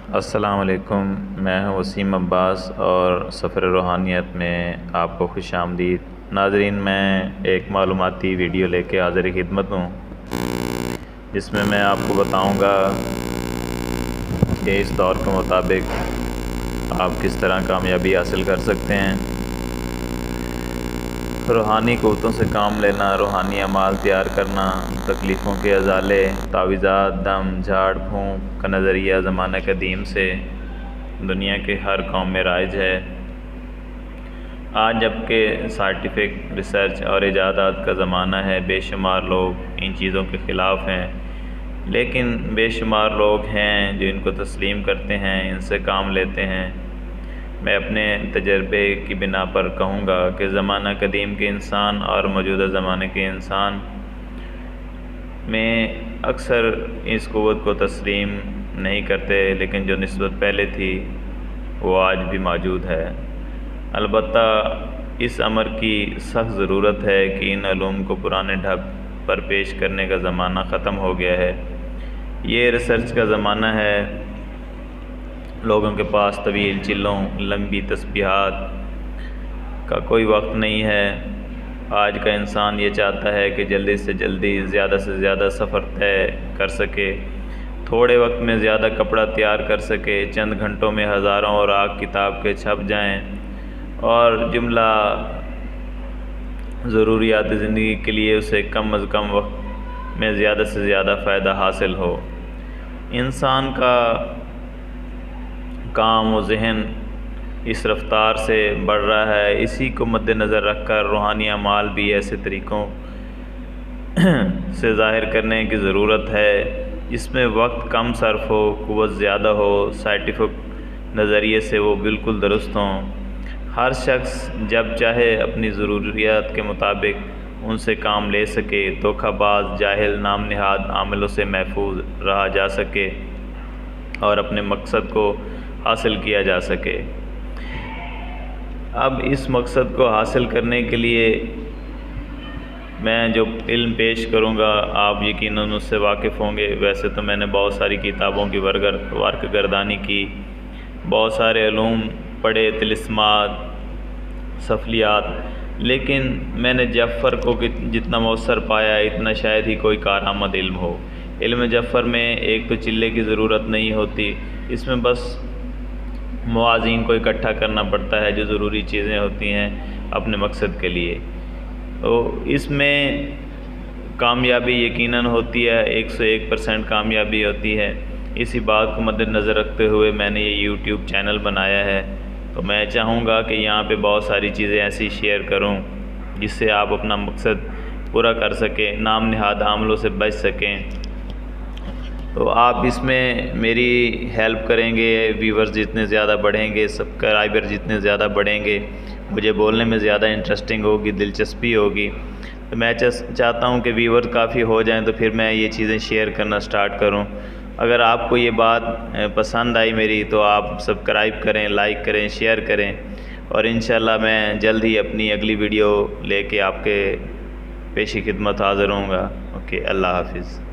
अस्सलाम वालेकुम। मैं हूं वसीम अब्बास और सफ़र रूहानियत में आपको खुश आमदीद। नाज़रीन, मैं एक मालूमाती वीडियो लेके हाज़िर खिदमत हूँ, जिसमें मैं आपको बताऊँगा कि इस दौर के मुताबिक आप किस तरह कामयाबी हासिल कर सकते हैं। रूहानी क़ुव्वतों से काम लेना, रूहानी अमाल तैयार करना, तकलीफ़ों के अज़ाले, तावीज़ात, दम, झाड़ फूँक का नज़रिया ज़माना कदीम से दुनिया के हर कौम में राइज है। आज जबकि साइंटिफिक रिसर्च और इजादात का ज़माना है, बेशुमार लोग इन चीज़ों के ख़िलाफ़ हैं, लेकिन बेशुमार लोग हैं जो इनको तस्लीम करते हैं, इनसे काम लेते हैं। मैं अपने तजर्बे की बिना पर कहूँगा कि ज़माना कदीम के इंसान और मौजूदा ज़माने के इंसान में अक्सर इस क़ुव्वत को तस्लीम नहीं करते, लेकिन जो निस्बत पहले थी वो आज भी मौजूद है। अलबत्ता इस अमर की सख्त ज़रूरत है कि इन उलूम को पुराने ढंग पर पेश करने का ज़माना ख़त्म हो गया है। ये रिसर्च का ज़माना है। लोगों के पास तवील चिल्लों, लंबी तस्बीहात का कोई वक्त नहीं है। आज का इंसान ये चाहता है कि जल्दी से जल्दी ज़्यादा से ज़्यादा सफ़र तय कर सके, थोड़े वक्त में ज़्यादा कपड़ा तैयार कर सके, चंद घंटों में हज़ारों और आग किताब के छप जाएं और जुमला ज़रूरियात ज़िंदगी के लिए उसे कम अज़ कम वक्त में ज़्यादा से ज़्यादा फ़ायदा हासिल हो। इंसान का काम व जहन इस रफ्तार से बढ़ रहा है। इसी को मद्देनज़र रख कर रूहानी अमाल भी ऐसे तरीक़ों से ज़ाहिर करने की ज़रूरत है जिसमें वक्त कम सर्फ हो, क़ुव्वत ज़्यादा हो, साइंटिफिक नज़रिए से वो बिल्कुल दुरुस्त हों। हर शख्स जब चाहे अपनी ज़रूरियात के मुताबिक उनसे काम ले सके, धोखाबाज, जाहिल, नाम निहाद आमिलों से महफूज रहा जा सके और अपने मकसद को हासिल किया जा सके। अब इस मकसद को हासिल करने के लिए मैं जो इल्म पेश करूँगा आप यकीनन उससे वाकिफ़ होंगे। वैसे तो मैंने बहुत सारी किताबों की वर्क गर्दानी की, बहुत सारे उलूम पढ़े, तिलिस्मात, सफलियात, लेकिन मैंने जफ़र को जितना मौसर पाया इतना शायद ही कोई कारआमद इल्म हो। इल्म जफ़र में एक तो चिल्ले की ज़रूरत नहीं होती, इसमें बस मुआज़िन को इकट्ठा करना पड़ता है जो ज़रूरी चीज़ें होती हैं अपने मकसद के लिए। तो इसमें कामयाबी यकीनन होती है, 101% कामयाबी होती है। इसी बात को मद्देनज़र रखते हुए मैंने ये यूट्यूब चैनल बनाया है। तो मैं चाहूँगा कि यहाँ पे बहुत सारी चीज़ें ऐसी शेयर करूँ जिससे आप अपना मकसद पूरा कर सकें, नाम निहाद आमलों से बच सकें। तो आप इसमें मेरी हेल्प करेंगे। व्यूवर्स जितने ज़्यादा बढ़ेंगे, सब्सक्राइबर जितने ज़्यादा बढ़ेंगे, मुझे बोलने में ज़्यादा इंटरेस्टिंग होगी, दिलचस्पी होगी। तो मैं चाहता हूँ कि व्यूवर काफ़ी हो जाएं तो फिर मैं ये चीज़ें शेयर करना स्टार्ट करूँ। अगर आपको ये बात पसंद आई मेरी तो आप सब्सक्राइब करें, लाइक करें, शेयर करें और इंशाल्लाह मैं जल्द ही अपनी अगली वीडियो लेके आपके पेशी खिदमत हाज़िर होऊंगा। ओके, अल्लाह हाफिज़।